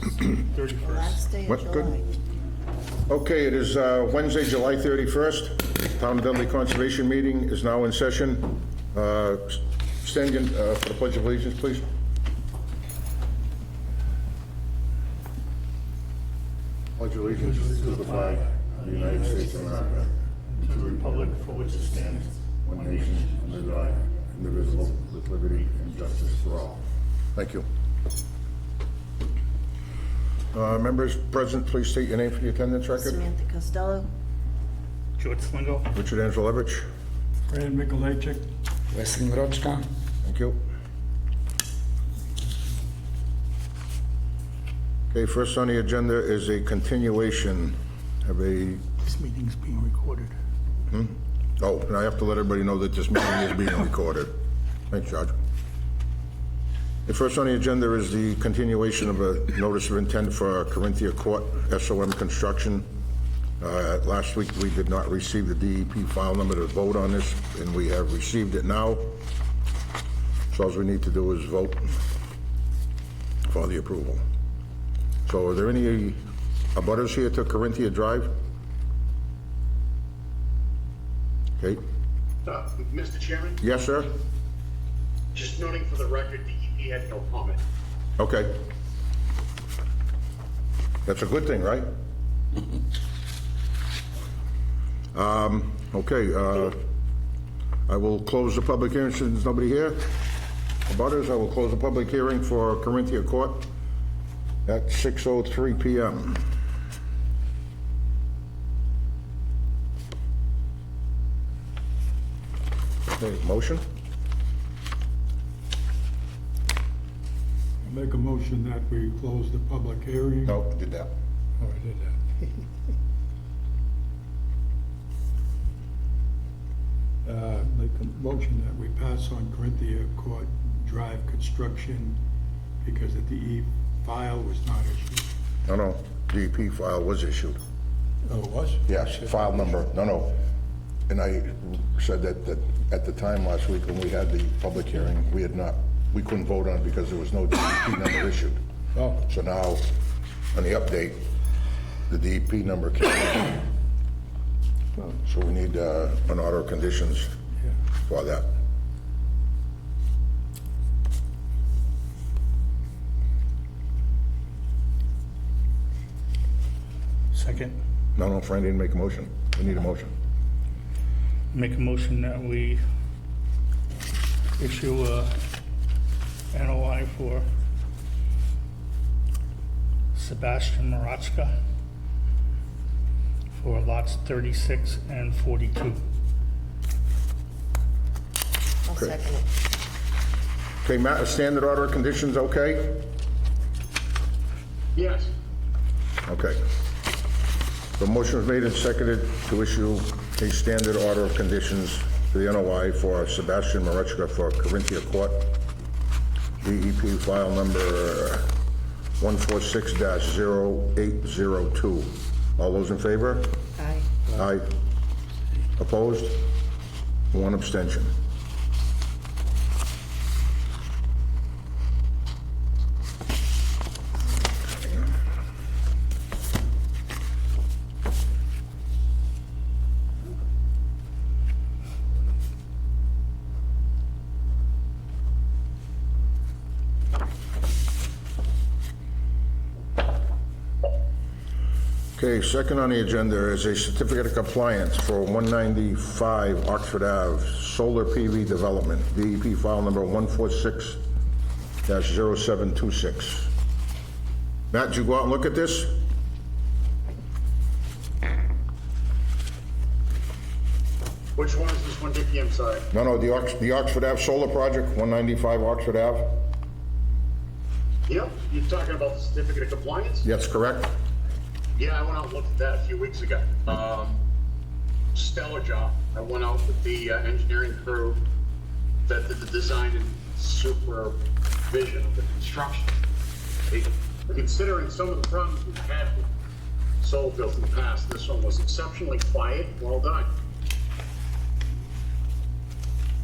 31st. Last day of What? Good. July. Okay, it is Wednesday, July 31st. Town of Dudley Conservation Meeting is now in session. Stand in for the Pledge of Allegiance, please. Pledge allegiance to the flag of the United States of America, To the republic for which it stands, one nation, under God, indivisible, with liberty and justice for all. Thank you. Members present, please state your name for the attendance record. Samantha Costello. George Slingo. Richard Angelevich. Fran Mikolajczyk. Wesley Mroczka. Thank you. Okay, first on the agenda is a continuation of a, This meeting's being recorded. oh, and I have to let everybody know that this meeting is being recorded. Thanks, Judge. The first on the agenda is the continuation of a notice of intent for Corinthia Court, SOM Construction. Last week, we did not receive the DEP file number to vote on this, and we have received it now. So all we need to do is vote for the approval. So are there any abutters here to Corinthia Drive? Okay. Mr. Chairman, Yes, sir? just noting for the record, DEP had no comment. Okay. That's a good thing, right? Okay, I will close the public hearing since there's nobody here. Abutters, I will close the public hearing for Corinthia Court at 6:03 PM. Okay, motion? I make a motion that we close the public hearing. No, did that. Oh, I did that. Make a motion that we pass on Corinthia Court Drive construction because the DE file was not issued. No, DEP file was issued. Oh, it was? Yes, file number, no. And I said that at the time last week when we had the public hearing, we couldn't vote on it because there was no DEP number issued. Oh, So now, on the update, the DEP number came in. So we need an order of conditions yeah. for that. Second. No, Fran didn't make a motion. We need a motion. Make a motion that we issue a NOI for Sebastian Mroczka for lots 36 and 42. I'll Okay. second it. Okay, Matt, a standard order of conditions, okay? Yes, Okay. The motion was made and seconded to issue a standard order of conditions for the NOI for Sebastian Mroczka for Corinthia Court. DEP file number 146-0802. All those in favor? Aye. Aye. Opposed? One abstention. Okay, second on the agenda is a certificate of compliance for 195 Oxford Ave, solar PV development, DEP file number 146-0726. Matt, did you go out and look at this? which one is this one, Dickie? I'm sorry. No, the Oxford Ave solar project, 195 Oxford Ave. Yep, you're talking about the certificate of compliance? Yes, correct? Yeah, I went out and looked at that a few weeks ago. Stellar job. I went out with the engineering crew that did the design and supervision of the construction. Considering some of the problems we've had with solar fields in the past, this one was exceptionally quiet. Well done.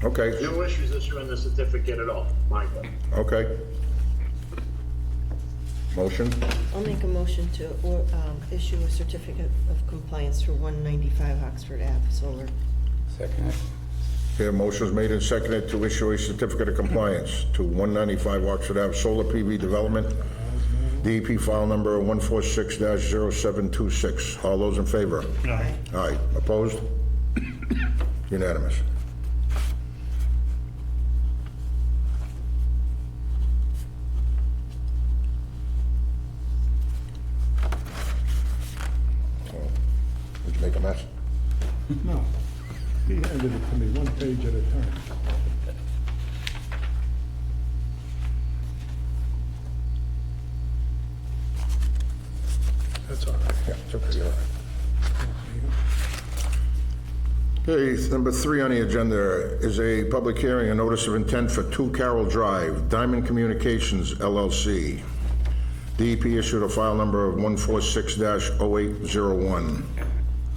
Okay, No issues issuing the certificate at all, Michael. okay. Motion? I'll make a motion to issue a certificate of compliance for 195 Oxford Ave Solar. Second it. Okay, a motion is made and seconded to issue a certificate of compliance to 195 Oxford Ave Solar PV Development, DEP file number 146-0726. All those in favor? Aye. Aye. Opposed? Unanimous. Oh, did you make a mess? No, he handed it to me one page at a time. That's all right. Yeah, it's okay, you're all right. Okay, number 3 on the agenda is a public hearing, a notice of intent for 2 Carroll Drive, Diamond Communications LLC. DEP issued a file number of 146-0801.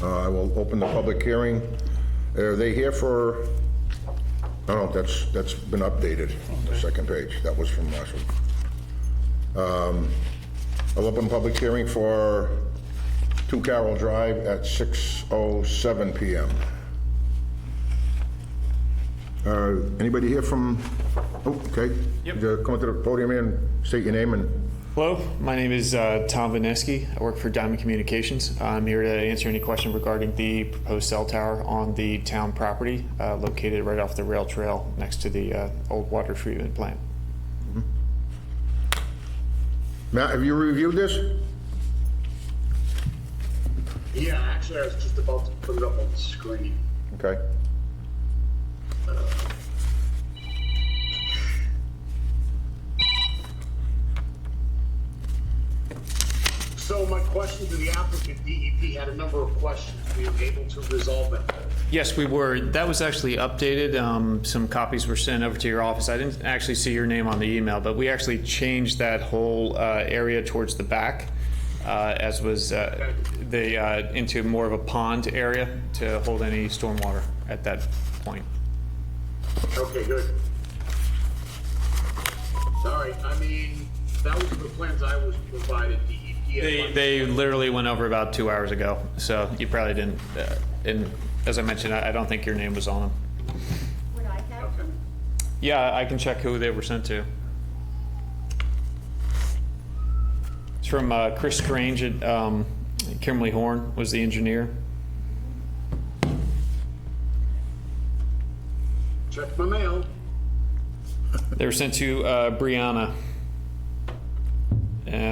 I will open the public hearing. Are they here for, oh, that's been updated, the second page. That was from last week. I'll open public hearing for 2 Carroll Drive at 6:07 PM. Anybody here from, oh, okay. Yep. Come up to the podium and state your name and, Hello, my name is Tom Vineski. I work for Diamond Communications. I'm here to answer any question regarding the proposed cell tower on the town property located right off the rail trail next to the old water treatment plant. Matt, have you reviewed this? Yeah, actually, I was just about to put it up on the screen. Okay. So my question to the applicant, DEP had a number of questions. We were able to resolve them. Yes, we were. That was actually updated. Some copies were sent over to your office. I didn't actually see your name on the email, but we actually changed that whole area towards the back, as was into more of a pond area to hold any stormwater at that point. Okay, good. All right, I mean, that was the plans I was provided, DEP. They literally went over about 2 hours ago, so you probably didn't. And as I mentioned, I don't think your name was on them. Would I have Okay. them? Yeah, I can check who they were sent to. It's from Chris Strange at Kimberly Horn was the engineer. Check my mail. They were sent to Brianna.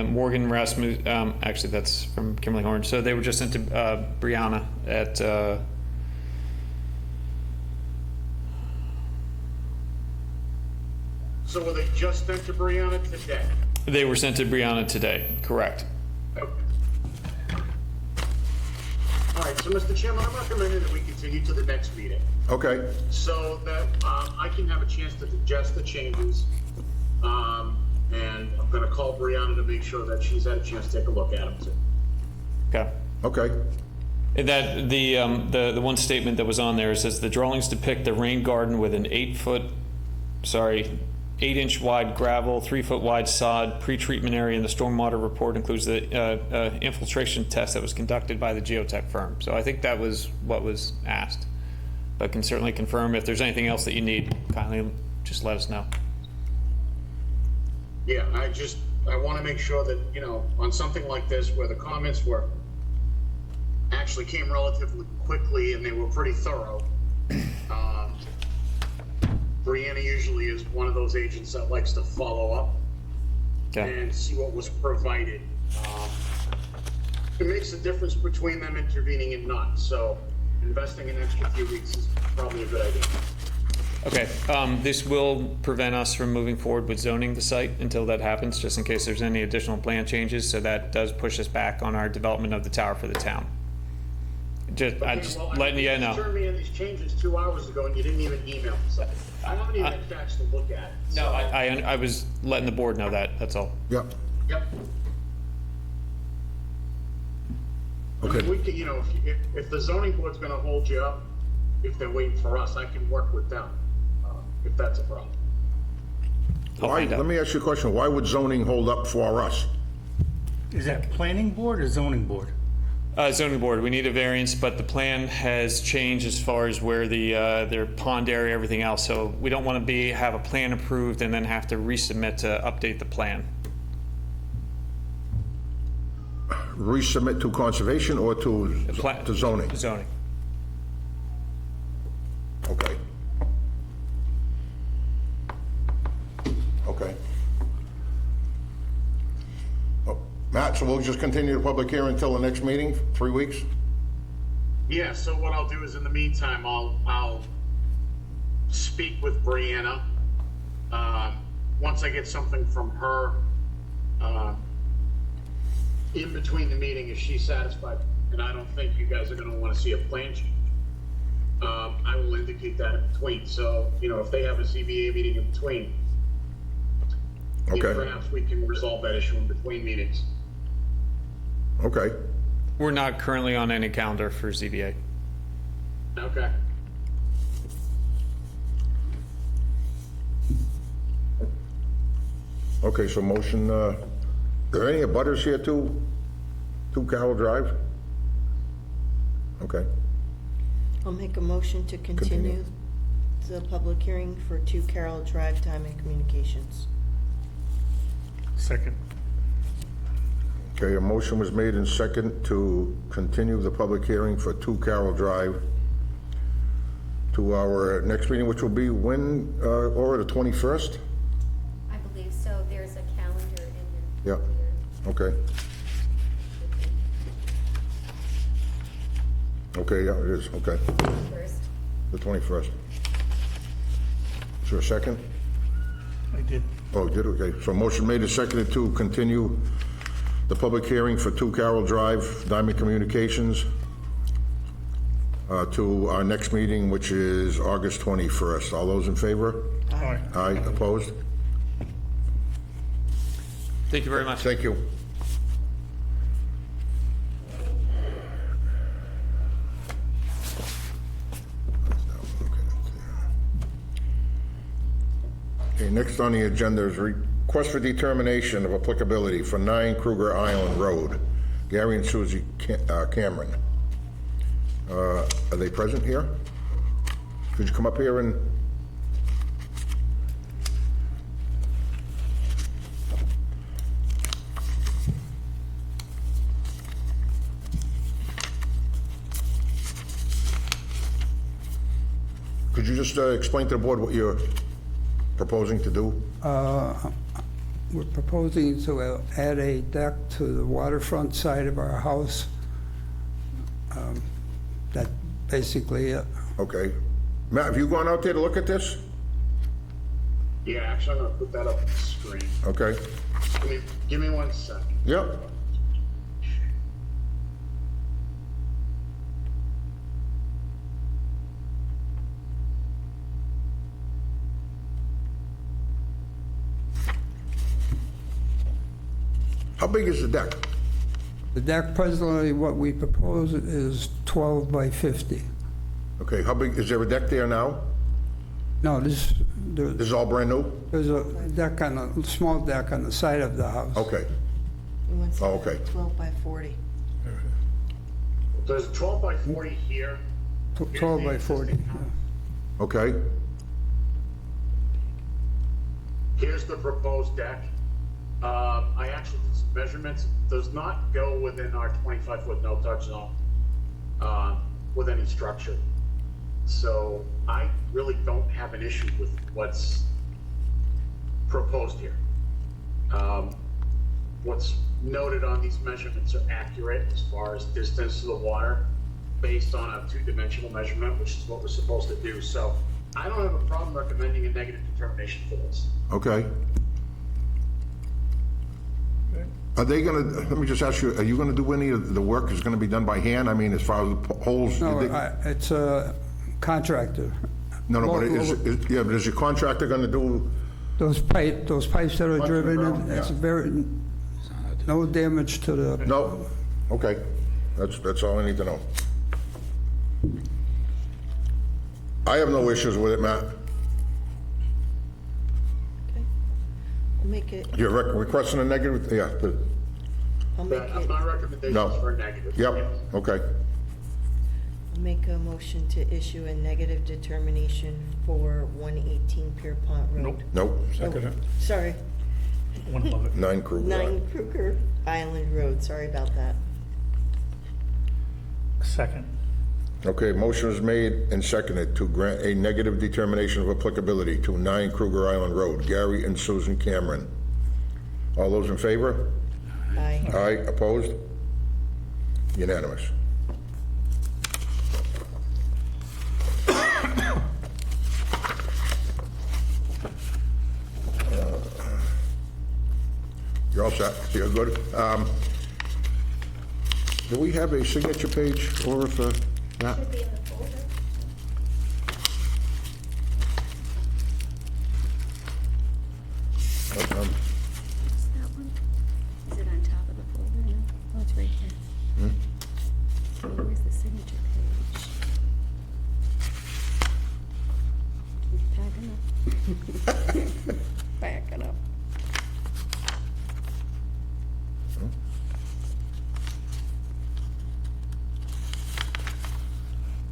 Morgan Rasmus, actually that's from Kimberly Horn. So they were just sent to Brianna at, So were they just sent to Brianna today? they were sent to Brianna today, correct. Okay. All right, so Mr. Chairman, I'm recommending that we continue to the next meeting Okay. so that I can have a chance to digest the changes. And I'm gonna call Brianna to make sure that she's had a chance to take a look at them too. Okay. Okay. And that the one statement that was on there says the drawings depict the rain garden with an 8-inch wide gravel, 3-foot wide sod pre-treatment area, and the stormwater report includes the infiltration test that was conducted by the geotech firm. So I think that was what was asked, but can certainly confirm if there's anything else that you need. Kindly just let us know. Yeah, I want to make sure that, you know, on something like this where the comments actually came relatively quickly and they were pretty thorough. Brianna usually is one of those agents that likes to follow up Okay. and see what was provided. It makes a difference between them intervening and not, so investing an extra few weeks is probably a good idea. Okay, this will prevent us from moving forward with zoning the site until that happens, just in case there's any additional plan changes, so that does push us back on our development of the tower for the town. I'm just letting you know. You turned me in these changes 2 hours ago and you didn't even email me, so I haven't even had a chance to look at it. No, so- I was letting the board know that, that's all. Yep. Yep. I Okay. mean, we could, you know, if the zoning board's gonna hold you up, if they're waiting for us, I can work with them, if that's a problem. I'll Why, find out. let me ask you a question. Why would zoning hold up for us? Is that planning board or zoning board? Zoning board, we need a variance, but the plan has changed as far as where their pond area, everything else. So we don't want to have a plan approved and then have to resubmit to update the plan. Resubmit to conservation or to zoning? Zoning. Okay. Okay. Oh, Matt, so we'll just continue the public hearing until the next meeting, 3 weeks? Yeah, so what I'll do is in the meantime, I'll speak with Brianna. Once I get something from her, in between the meeting, if she's satisfied, and I don't think you guys are gonna wanna see a plan change, I will indicate that in between. So, if they have a ZBA meeting in between, Okay. perhaps we can resolve that issue in between meetings. Okay. We're not currently on any calendar for ZBA. Okay. Okay, so motion, are there any abutters here to Carroll Drive? Okay. I'll make a motion to continue the public hearing for 2 Carroll Drive, Time and Communications. Second. Okay, a motion was made and second to continue the public hearing for 2 Carroll Drive to our next meeting, which will be when, or the 21st? I believe so. There's a calendar in your. Yeah, okay. Okay, yeah, it is, okay, First. the 21st. Is there a second? I did. Oh, did, okay. So motion made and seconded to continue the public hearing for 2 Carroll Drive, Diamond Communications, to our next meeting, which is August 21st. All those in favor? All right. Aye, opposed? Thank you very much. Thank you. Okay, next on the agenda is request for determination of applicability for 9 Kruger Island Road. Gary and Susie Cameron. Are they present here? Could you come up here and... Could you just explain to the board what you're proposing to do? We're proposing to add a deck to the waterfront side of our house. That basically it. Okay. Matt, have you gone out there to look at this? Yeah, actually, I'm gonna put that up on the screen. Okay. Give me 1 second. Yep. How big is the deck? The deck presently, what we propose is 12 by 50. Okay, how big, is there a deck there now? No, This is all brand new? there's a deck on a small deck on the side of the house. Okay, You want Oh, okay. 12 by 40. There's 12 by 40 here. 12 by 40. okay, Here's the proposed deck. I actually did some measurements. Does not go within our 25-foot no-touch zone with any structure. So I really don't have an issue with what's proposed here. What's noted on these measurements are accurate as far as distance to the water based on a 2-dimensional measurement, which is what we're supposed to do. So I don't have a problem recommending a negative determination for this. okay. Are they gonna, let me just ask you, are you gonna do any of the work is gonna be done by hand? I mean, as far as the holes? No, it's a contractor. No, but yeah, but is your contractor gonna do, Those pipes that are driven in, underground, it's yeah. very, no damage to the, no? Okay, that's all I need to know. I have no issues with it, Matt. Okay. We'll make it, You're requesting a negative, yeah, I'll make it, My recommendation No. is for a negative. Yep, Yes. okay. I'll make a motion to issue a negative determination for 118 Pierpont Road. Nope. Nope, Second it. Sorry, One above it. 9 Kruger. 9 Kruger Island Road, sorry about that. Second. Okay, motion is made and seconded to grant a negative determination of applicability to 9 Kruger Island Road, Gary and Susan Cameron. All those in favor? Aye. Aye, opposed? Unanimous. You're all set, you're good. Do we have a signature page, or for that? Should be in the folder. Um, Is that one? Is it on top of the folder now? Oh, it's right here. So where's the signature page? Keep packing up. Backing up.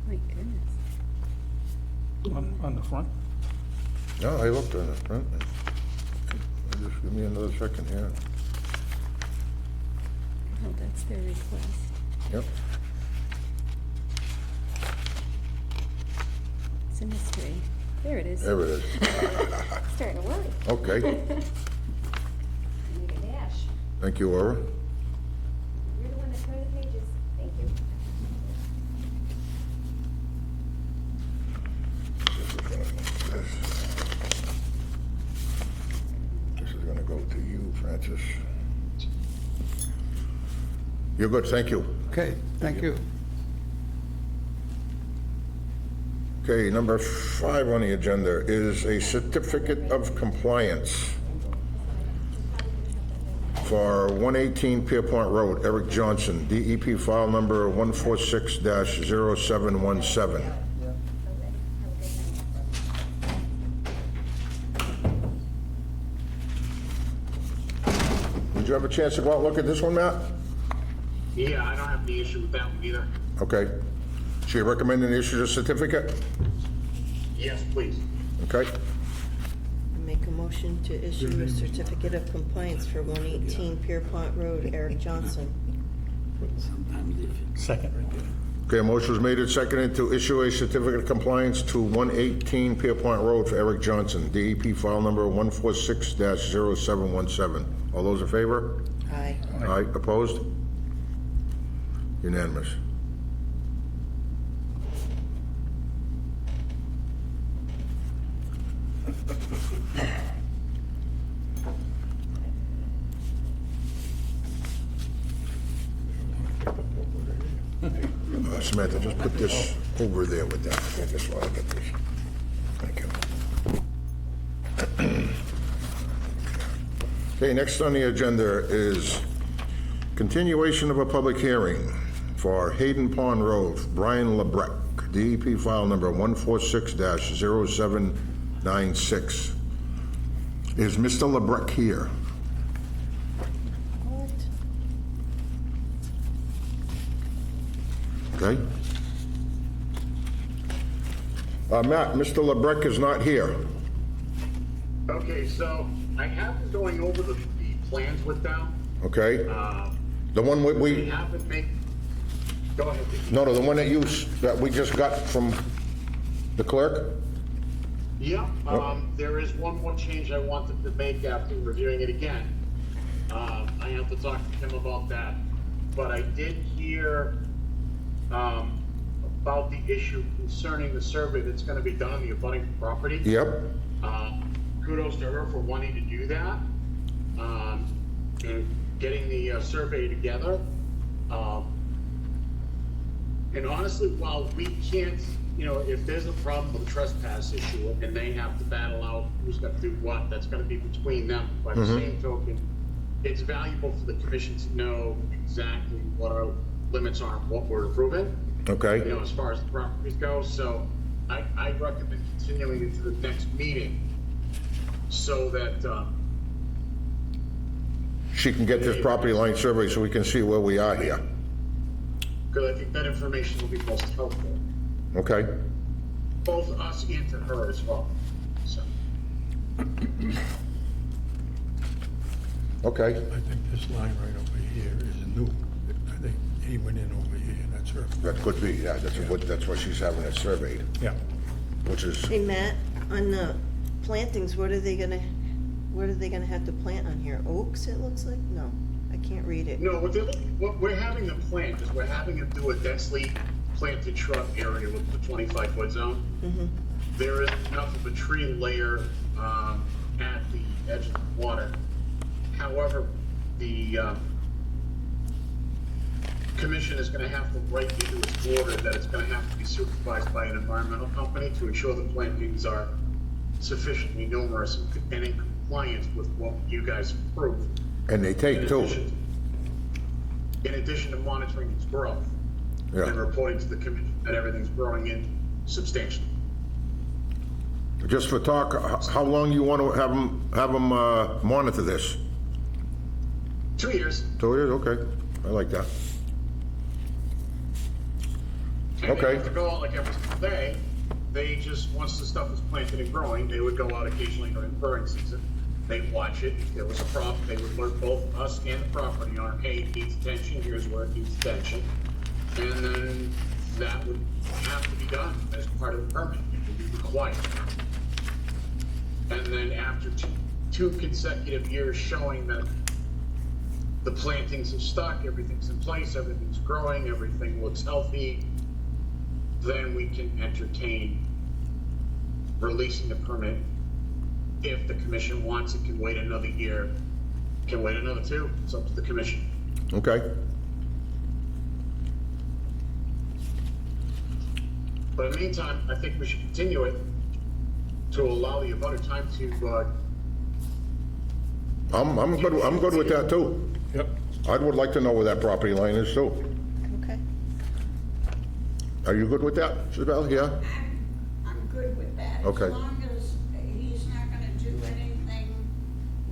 My goodness. On the front? No, I looked on the front. Just give me another second here. Oh, that's their request. Yep. It's a mystery. There it is. There it is. Starting to worry. Okay, I need a dash. thank you, Laura. You're the one that turned the pages. Thank you. This is gonna go to you, Francis. You're good, thank you. Okay, thank you. Okay, number 5 on the agenda is a certificate of compliance for 118 Pierpont Road, Eric Johnson, DEP file number 146-0717. Did you have a chance to go out and look at this one, Matt? Yeah, I don't have any issue with that one either. Okay. So you recommend an issue a certificate? Yes, please. Okay. Make a motion to issue a certificate of compliance for 118 Pierpont Road, Eric Johnson. Second right there. Okay, a motion was made and seconded to issue a certificate of compliance to 118 Pierpont Road for Eric Johnson, DEP file number 146-0717. All those in favor? Aye. Aye, opposed? Unanimous. Samantha, just put this over there with that. I just want to get this. Thank you. Okay, next on the agenda is continuation of a public hearing for Hayden Pond Road, Brian LeBrecq, DEP file number 146-0796. Is Mr. LeBrecq here? What? Okay. Matt, Mr. LeBrecq is not here. Okay, so I have been going over the plans with them. Okay? The one We we, haven't made, go ahead. no, the one that we just got from the clerk? Yeah, there is one more change I wanted to make after reviewing it again. I have to talk to Tim about that, but I did hear, about the issue concerning the survey that's gonna be done on the abutting property. Yep. Kudos to her for wanting to do that, and getting the survey together. And honestly, while we can't, if there's a problem with a trespass issue and they have to battle out who's got to do what, that's gonna be between them. By the same token, it's valuable for the commission to know exactly what our limits are and what we're approving, Okay. as far as the properties go. So I recommend continuing into the next meeting so that, she can get this property line survey so we can see where we are here. Because I think that information will be most helpful, Okay? both us and to her as well, so. Okay. I think this line right over here is new. I think he went in over here, that's her. That could be, yeah, that's why she's having it surveyed, Yeah. which is, Hey, Matt, on the plantings, what are they gonna have to plant on here? Oaks, it looks like? No, I can't read it. No, what we're having them plant is we're having them do a densely planted shrub area with the 25-foot zone. There is enough of a tree layer at the edge of the water. However, the commission is going to have to write into its order that it's going to have to be supervised by an environmental company to ensure the plantings are sufficiently numerous and in compliance with what you guys approved. and they take two. In addition to monitoring its growth Yeah. and reporting to the commission that everything's growing in substantially. Just for talk, how long you want to have them monitor this? 2 years. 2 years, okay, I like that. And Okay. they have to go out like every single day. They just, once the stuff is planted and growing, they would go out occasionally during growing season. They'd watch it. If there was a problem, they would alert both us and the property owner, hey, it needs attention, here's where it needs attention. And then that would have to be done as part of the permit. It would be required. And then after two consecutive years showing that the plantings have stuck, everything's in place, everything's growing, everything looks healthy, then we can entertain releasing the permit. If the commission wants, it can wait another year, can wait another 2, it's up to the commission. Okay, But in the meantime, I think we should continue it to allow the abutter time to, I'm good with that too. Yep. I would like to know where that property line is too. Okay. Are you good with that, Isabel? Yeah? I'm good with that. Okay. As long as he's not gonna do anything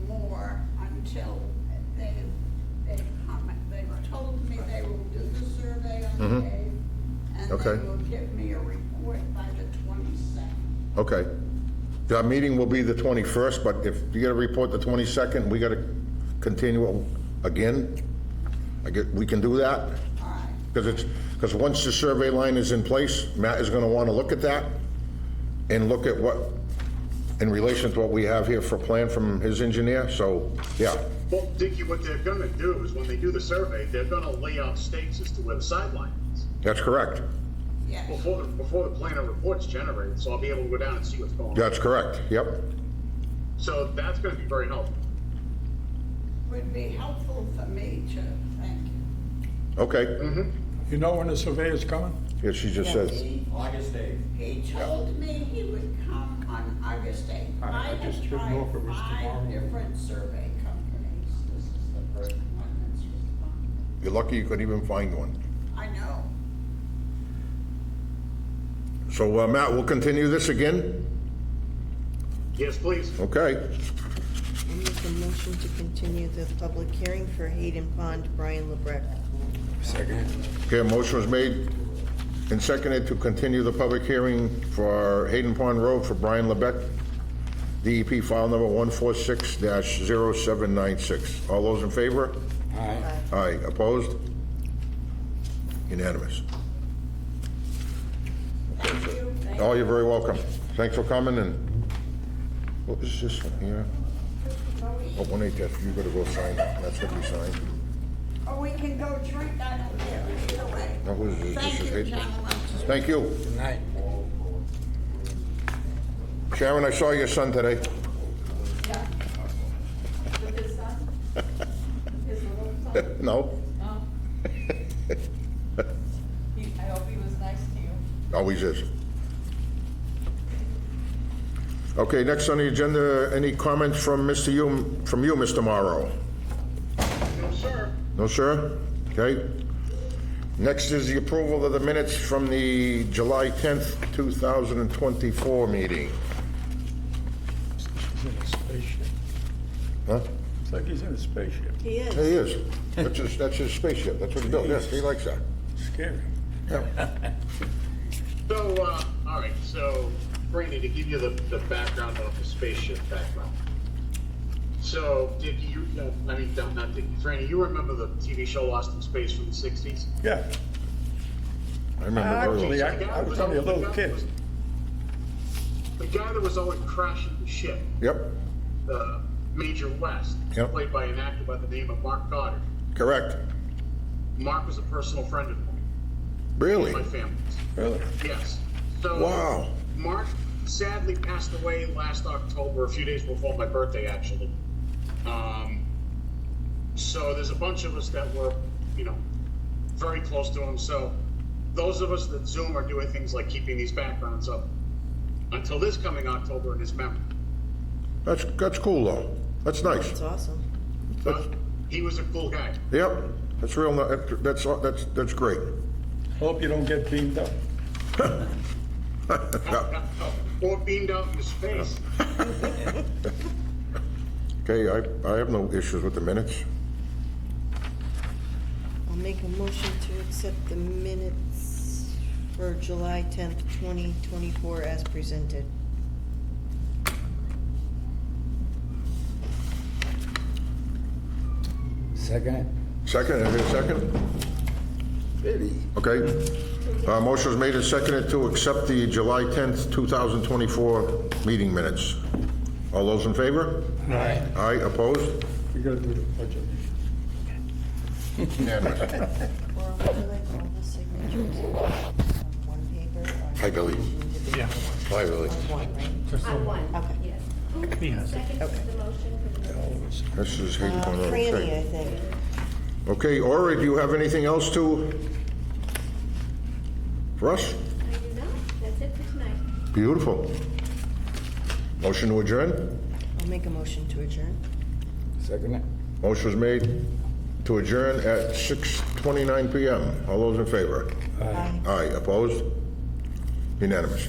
more until they've told me they will do the survey on the day, and Okay. they will give me a report by the 22nd. Okay. The meeting will be the 21st, but if you get a report the 22nd, we got to continue it again? We can do that? All right. Because once the survey line is in place, Matt is going to want to look at that and look at what, in relation to what we have here for a plan from his engineer, so, yeah. well, Dickie, what they're gonna do is when they do the survey, they're gonna lay out stakes as to where the sideline is. That's correct. Yes. Before the planner report's generated, so I'll be able to go down and see what's going on. That's correct, yep. So that's gonna be very helpful. Would be helpful for me to, thank you. Okay. You know when the surveyor's coming? Yeah, she just says, August 8th. He told me he would come on August 8th. I I just have didn't know if it was tried tomorrow. 5 different survey companies. This is the first one that's responded. you're lucky you could even find one. I know. So, Matt, we'll continue this again? Yes, please. Okay. I make a motion to continue the public hearing for Hayden Pond, Brian LeBrecq. Okay, a motion was made and seconded to continue the public hearing for Hayden Pond Road for Brian Lebec, DEP file number 146-0796. All those in favor? Aye. Aye. Opposed? Unanimous. Thank you. Thank Oh, you're very welcome. Thanks for coming, and what is this one here? Oh, 1/8, you gotta go sign that. That's gonna be signed. Oh, we can go drink that up there either way. Now, who is this? Thank This is you, Hayden. gentlemen. Thank you. Good night. Sharon, I saw your son today. With his son? His little son? No? Oh. I hope he was nice to you. Always is. Okay, next on the agenda, any comments from you, Mr. Morrow? No, sir. No, sir? Okay. Next is the approval of the minutes from the July 10th, 2024 meeting. He's in a spaceship. Huh? It's like he's in a spaceship. He is. He is. That's his spaceship. That's what he built. Yes, he likes that. Scary. So, all right, so, Franny, to give you the background of the spaceship background. So, Dickie, not Dickie, Franny, you remember the TV show Lost in Space from the 60s? Yeah, I remember very actually, well. I was only a little kid. The guy that was always crashing the ship, Yep, Major West, Yep. played by an actor by the name of Mark Goddard. correct. Mark was a personal friend of mine, Really? my family's. Really? Yes. So, Wow. Mark sadly passed away last October, a few days before my birthday, actually. So there's a bunch of us that were, very close to him. So those of us that Zoom are doing things like keeping these backgrounds up until this coming October in his memory. That's cool, though. That's nice. That's awesome. But he was a cool guy. Yep, that's real, that's great. Hope you don't get beamed up. Or beamed out into space. Okay, I have no issues with the minutes. I'll make a motion to accept the minutes for July 10th, 2024 as presented. Second? Second, is there a second? Okay. Motion was made and seconded to accept the July 10th, 2024 meeting minutes. All those in favor? Aye. Aye, opposed? We gotta do the budget. Unanimous. Or would you like all the signatures on one paper? or Hi, Billy. individual? Hi, Billy. On one, right? I won, Okay. yes. He has it. Second Okay. the motion for the minutes. This is Hayden Corner. Franny, I Okay. think. Okay, Ori, do you have anything else for us? I do not, that's it for tonight. Beautiful. Motion to adjourn? I'll make a motion to adjourn. Second it? Motion was made to adjourn at 6:29 PM. All those in favor? Aye. Aye, opposed? Unanimous.